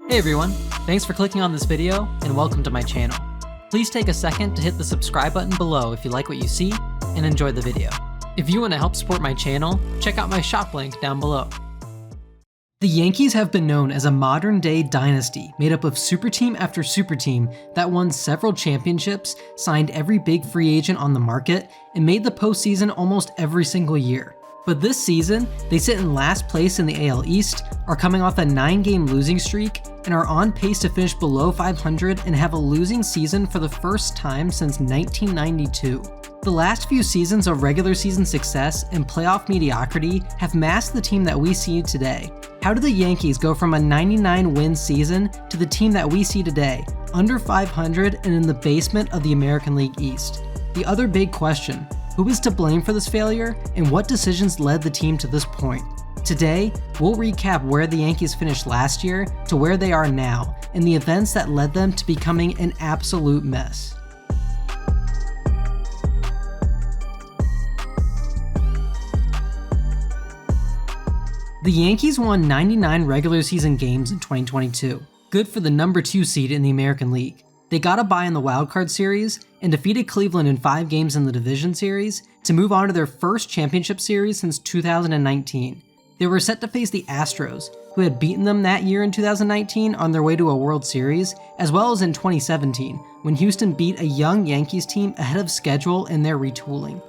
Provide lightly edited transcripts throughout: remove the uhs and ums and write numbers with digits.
Hey everyone, thanks for clicking on this video and welcome to my channel. Please take a second to hit the subscribe button below if you like what you see and enjoy the video. If you want to help support my channel, check out my shop link down below. The Yankees have been known as a modern-day dynasty made up of super team after super team that won several championships, signed every big free agent on the market, and made the postseason almost every single year. But this season, they sit in last place in the AL East, are coming off a 9-game losing streak, and are on pace to finish below 500 and have a losing season for the first time since 1992. The last few seasons of regular season success and playoff mediocrity have masked the team that we see today. How did the Yankees go from a 99-win season to the team that we see today, under 500 and in the basement of the American League East? The other big question, who is to blame for this failure, and what decisions led the team to this point? Today, we'll recap where the Yankees finished last year to where they are now, and the events that led them to becoming an absolute mess. The Yankees won 99 regular season games in 2022, good for the number 2 seed in the American League. They got a bye in the wildcard series and defeated Cleveland in 5 games in the division series to move on to their first championship series since 2019. They were set to face the Astros, who had beaten them that year in 2019 on their way to a World Series, as well as in 2017, when Houston beat a young Yankees team ahead of schedule in their retooling.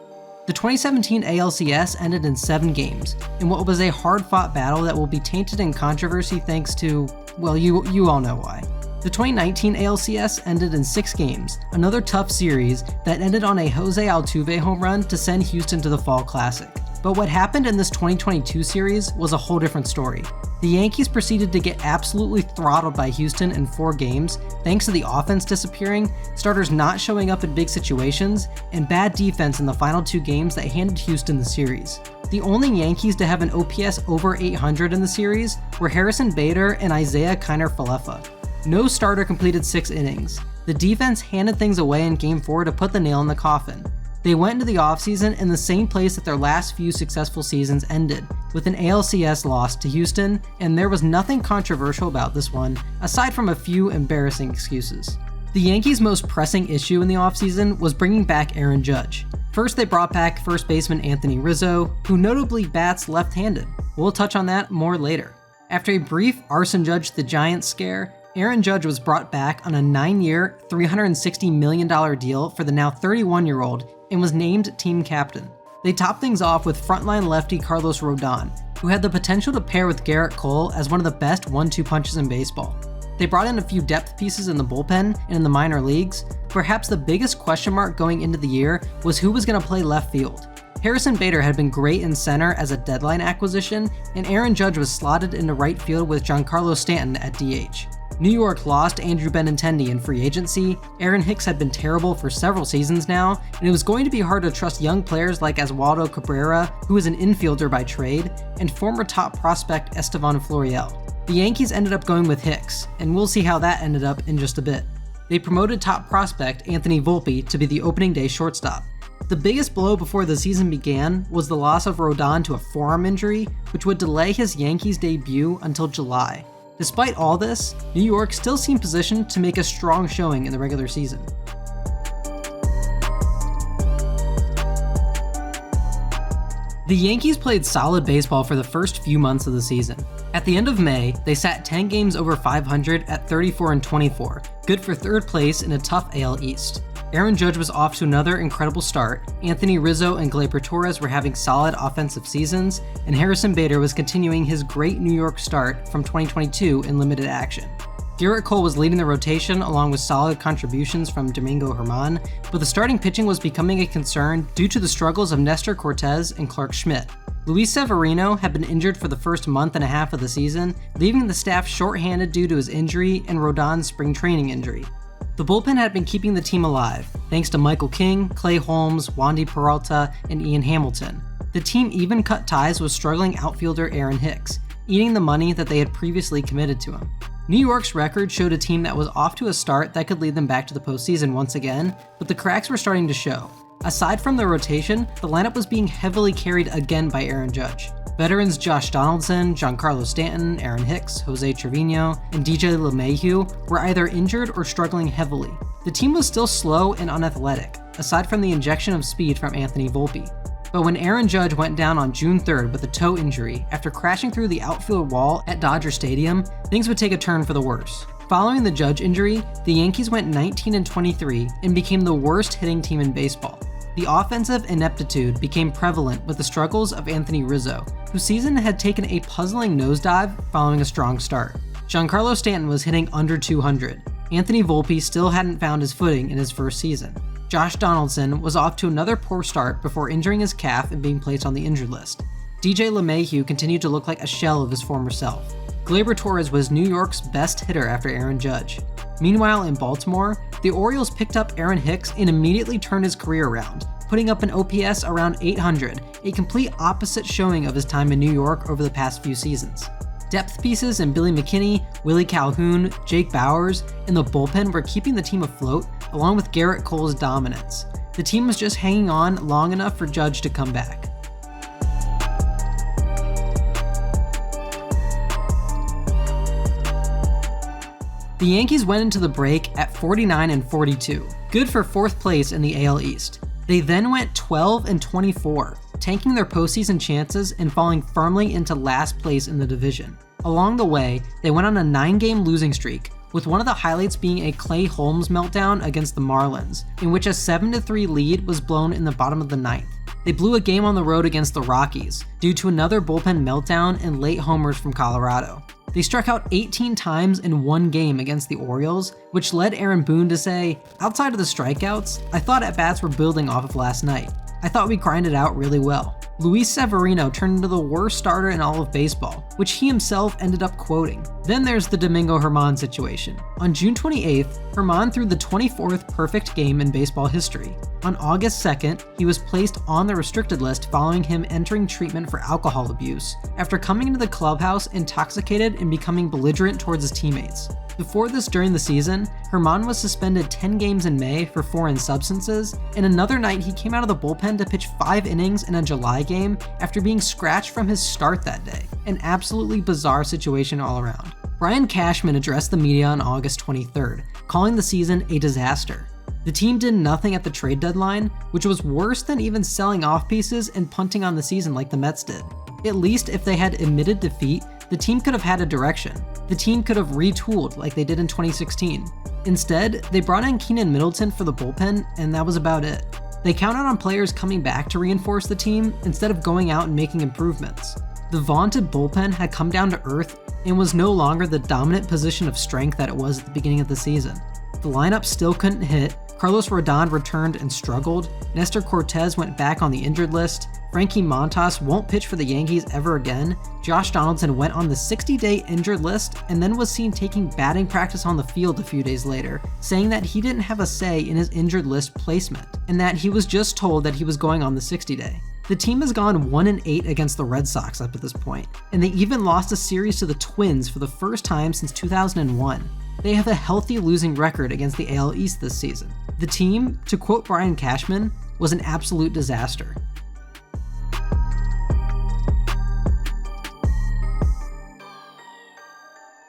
The 2017 ALCS ended in 7 games, in what was a hard-fought battle that will be tainted in controversy thanks to, well, you all know why. The 2019 ALCS ended in 6 games, another tough series that ended on a Jose Altuve home run to send Houston to the Fall Classic. But what happened in this 2022 series was a whole different story. The Yankees proceeded to get absolutely throttled by Houston in 4 games, thanks to the offense disappearing, starters not showing up in big situations, and bad defense in the final 2 games that handed Houston the series. The only Yankees to have an OPS over 800 in the series were Harrison Bader and Isaiah Kiner-Falefa. No starter completed 6 innings. The defense handed things away in Game 4 to put the nail in the coffin. They went into the offseason in the same place that their last few successful seasons ended, with an ALCS loss to Houston, and there was nothing controversial about this one, aside from a few embarrassing excuses. The Yankees' most pressing issue in the offseason was bringing back Aaron Judge. First, they brought back first baseman Anthony Rizzo, who notably bats left-handed. We'll touch on that more later. After a brief Arson Judge the Giants scare, Aaron Judge was brought back on a 9-year, $360 million deal for the now 31-year-old and was named team captain. They topped things off with frontline lefty Carlos Rodon, who had the potential to pair with Garrett Cole as one of the best 1-2 punches in baseball. They brought in a few depth pieces in the bullpen and in the minor leagues. Perhaps the biggest question mark going into the year was who was going to play left field. Harrison Bader had been great in center as a deadline acquisition, and Aaron Judge was slotted into right field with Giancarlo Stanton at DH. New York lost Andrew Benintendi in free agency, Aaron Hicks had been terrible for several seasons now, and it was going to be hard to trust young players like Oswaldo Cabrera, who is an infielder by trade, and former top prospect Estevan Florial. The Yankees ended up going with Hicks, and we'll see how that ended up in just a bit. They promoted top prospect Anthony Volpe to be the opening day shortstop. The biggest blow before the season began was the loss of Rodon to a forearm injury, which would delay his Yankees debut until July. Despite all this, New York still seemed positioned to make a strong showing in the regular season. The Yankees played solid baseball for the first few months of the season. At the end of May, they sat 10 games over 500 at 34-24, good for 3rd place in a tough AL East. Aaron Judge was off to another incredible start, Anthony Rizzo and Gleyber Torres were having solid offensive seasons, and Harrison Bader was continuing his great New York start from 2022 in limited action. Garrett Cole was leading the rotation along with solid contributions from Domingo Germán, but the starting pitching was becoming a concern due to the struggles of Nestor Cortes and Clark Schmidt. Luis Severino had been injured for the first month and a half of the season, leaving the staff shorthanded due to his injury and Rodon's spring training injury. The bullpen had been keeping the team alive, thanks to Michael King, Clay Holmes, Wandy Peralta, and Ian Hamilton. The team even cut ties with struggling outfielder Aaron Hicks, eating the money that they had previously committed to him. New York's record showed a team that was off to a start that could lead them back to the postseason once again, but the cracks were starting to show. Aside from the rotation, the lineup was being heavily carried again by Aaron Judge. Veterans Josh Donaldson, Giancarlo Stanton, Aaron Hicks, Jose Trevino, and DJ LeMahieu were either injured or struggling heavily. The team was still slow and unathletic, aside from the injection of speed from Anthony Volpe. But when Aaron Judge went down on June 3rd with a toe injury after crashing through the outfield wall at Dodger Stadium, things would take a turn for the worse. Following the Judge injury, the Yankees went 19-23 and became the worst hitting team in baseball. The offensive ineptitude became prevalent with the struggles of Anthony Rizzo, whose season had taken a puzzling nosedive following a strong start. Giancarlo Stanton was hitting under 200. Anthony Volpe still hadn't found his footing in his first season. Josh Donaldson was off to another poor start before injuring his calf and being placed on the injured list. DJ LeMahieu continued to look like a shell of his former self. Gleyber Torres was New York's best hitter after Aaron Judge. Meanwhile, in Baltimore, the Orioles picked up Aaron Hicks and immediately turned his career around, putting up an OPS around 800, a complete opposite showing of his time in New York over the past few seasons. Depth pieces in Billy McKinney, Willie Calhoun, Jake Bowers, and the bullpen were keeping the team afloat, along with Garrett Cole's dominance. The team was just hanging on long enough for Judge to come back. The Yankees went into the break at 49-42, good for 4th place in the AL East. They then went 12-24, tanking their postseason chances and falling firmly into last place in the division. Along the way, they went on a 9-game losing streak, with one of the highlights being a Clay Holmes meltdown against the Marlins, in which a 7-3 lead was blown in the bottom of the 9th. They blew a game on the road against the Rockies, due to another bullpen meltdown and late homers from Colorado. They struck out 18 times in one game against the Orioles, which led Aaron Boone to say, "Outside of the strikeouts, I thought at-bats were building off of last night. I thought we grinded out really well." Luis Severino turned into the worst starter in all of baseball, which he himself ended up quoting. Then there's the Domingo Germán situation. On June 28th, Germán threw the 24th perfect game in baseball history. On August 2nd, he was placed on the restricted list following him entering treatment for alcohol abuse, after coming into the clubhouse intoxicated and becoming belligerent towards his teammates. Before this during the season, Germán was suspended 10 games in May for foreign substances, and another night he came out of the bullpen to pitch 5 innings in a July game after being scratched from his start that day. An absolutely bizarre situation all around. Brian Cashman addressed the media on August 23rd, calling the season a disaster. The team did nothing at the trade deadline, which was worse than even selling off pieces and punting on the season like the Mets did. At least if they had admitted defeat, the team could have had a direction. The team could have retooled like they did in 2016. Instead, they brought in Keenan Middleton for the bullpen, and that was about it. They counted on players coming back to reinforce the team instead of going out and making improvements. The vaunted bullpen had come down to earth and was no longer the dominant position of strength that it was at the beginning of the season. The lineup still couldn't hit, Carlos Rodon returned and struggled, Nestor Cortez went back on the injured list, Frankie Montas won't pitch for the Yankees ever again, Josh Donaldson went on the 60-day injured list and then was seen taking batting practice on the field a few days later, saying that he didn't have a say in his injured list placement, and that he was just told that he was going on the 60-day. The team has gone 1-8 against the Red Sox up at this point, and they even lost a series to the Twins for the first time since 2001. They have a healthy losing record against the AL East this season. The team, to quote Brian Cashman, was an absolute disaster.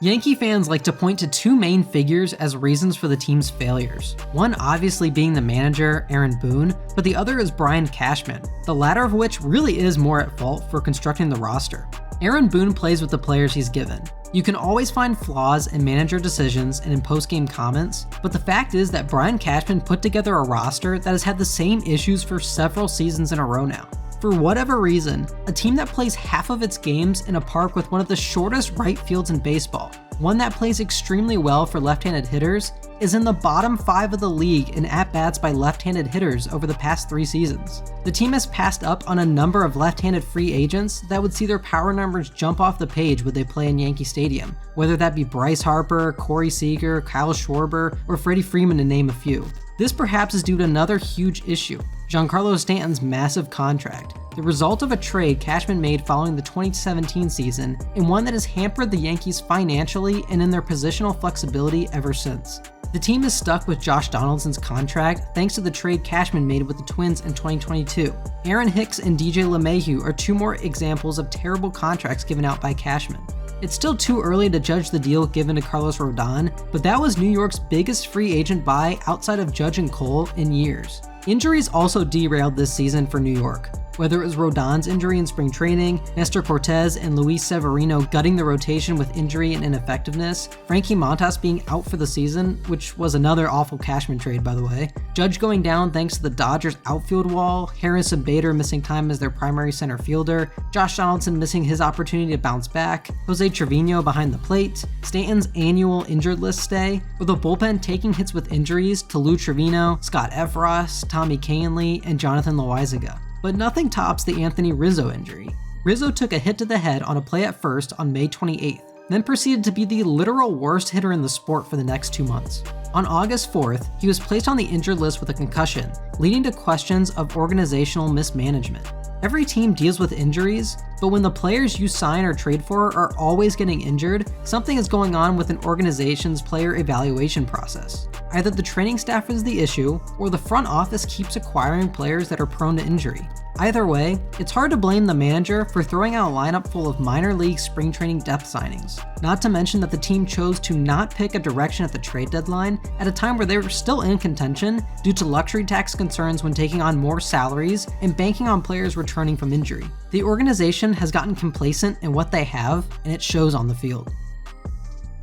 Yankee fans like to point to 2 main figures as reasons for the team's failures. One obviously being the manager, Aaron Boone, but the other is Brian Cashman, the latter of which really is more at fault for constructing the roster. Aaron Boone plays with the players he's given. You can always find flaws in manager decisions and in post-game comments, but the fact is that Brian Cashman put together a roster that has had the same issues for several seasons in a row now. For whatever reason, a team that plays half of its games in a park with one of the shortest right fields in baseball, one that plays extremely well for left-handed hitters, is in the bottom 5 of the league in at-bats by left-handed hitters over the past 3 seasons. The team has passed up on a number of left-handed free agents that would see their power numbers jump off the page when they play in Yankee Stadium, whether that be Bryce Harper, Corey Seager, Kyle Schwarber, or Freddie Freeman to name a few. This perhaps is due to another huge issue, Giancarlo Stanton's massive contract, the result of a trade Cashman made following the 2017 season, and one that has hampered the Yankees financially and in their positional flexibility ever since. The team is stuck with Josh Donaldson's contract thanks to the trade Cashman made with the Twins in 2022. Aaron Hicks and DJ LeMahieu are two more examples of terrible contracts given out by Cashman. It's still too early to judge the deal given to Carlos Rodon, but that was New York's biggest free agent buy outside of Judge and Cole in years. Injuries also derailed this season for New York. Whether it was Rodon's injury in spring training, Nestor Cortez and Luis Severino gutting the rotation with injury and ineffectiveness, Frankie Montas being out for the season, which was another awful Cashman trade by the way, Judge going down thanks to the Dodgers outfield wall, Harris and Bader missing time as their primary center fielder, Josh Donaldson missing his opportunity to bounce back, Jose Trevino behind the plate, Stanton's annual injured list stay, or the bullpen taking hits with injuries to Lou Trevino, Scott Efros, Tommy Kahnle, and Jonathan Loaizaga. But nothing tops the Anthony Rizzo injury. Rizzo took a hit to the head on a play at first on May 28th, then proceeded to be the literal worst hitter in the sport for the next 2 months. On August 4th, he was placed on the injured list with a concussion, leading to questions of organizational mismanagement. Every team deals with injuries, but when the players you sign or trade for are always getting injured, something is going on with an organization's player evaluation process. Either the training staff is the issue, or the front office keeps acquiring players that are prone to injury. Either way, it's hard to blame the manager for throwing out a lineup full of minor league spring training depth signings. Not to mention that the team chose to not pick a direction at the trade deadline at a time where they were still in contention due to luxury tax concerns when taking on more salaries and banking on players returning from injury. The organization has gotten complacent in what they have, and it shows on the field.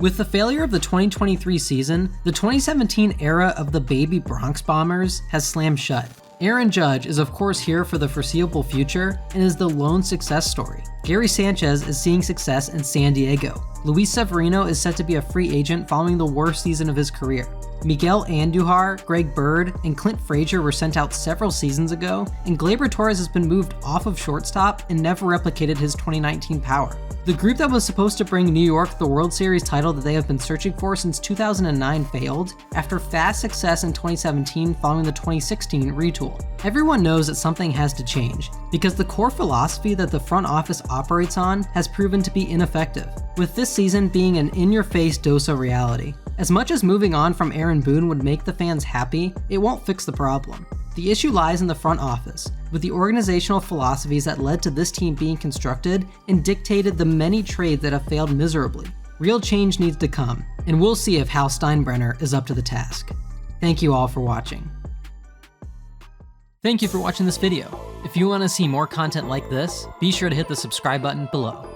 With the failure of the 2023 season, the 2017 era of the baby Bronx Bombers has slammed shut. Aaron Judge is of course here for the foreseeable future and is the lone success story. Gary Sanchez is seeing success in San Diego. Luis Severino is set to be a free agent following the worst season of his career. Miguel Andujar, Greg Bird, and Clint Frazier were sent out several seasons ago, and Gleyber Torres has been moved off of shortstop and never replicated his 2019 power. The group that was supposed to bring New York the World Series title that they have been searching for since 2009 failed, after fast success in 2017 following the 2016 retool. Everyone knows that something has to change, because the core philosophy that the front office operates on has proven to be ineffective, with this season being an in-your-face dose of reality. As much as moving on from Aaron Boone would make the fans happy, it won't fix the problem. The issue lies in the front office, with the organizational philosophies that led to this team being constructed and dictated the many trades that have failed miserably. Real change needs to come, and we'll see if Hal Steinbrenner is up to the task. Thank you all for watching. Thank you for watching this video. If you want to see more content like this, be sure to hit the subscribe button below.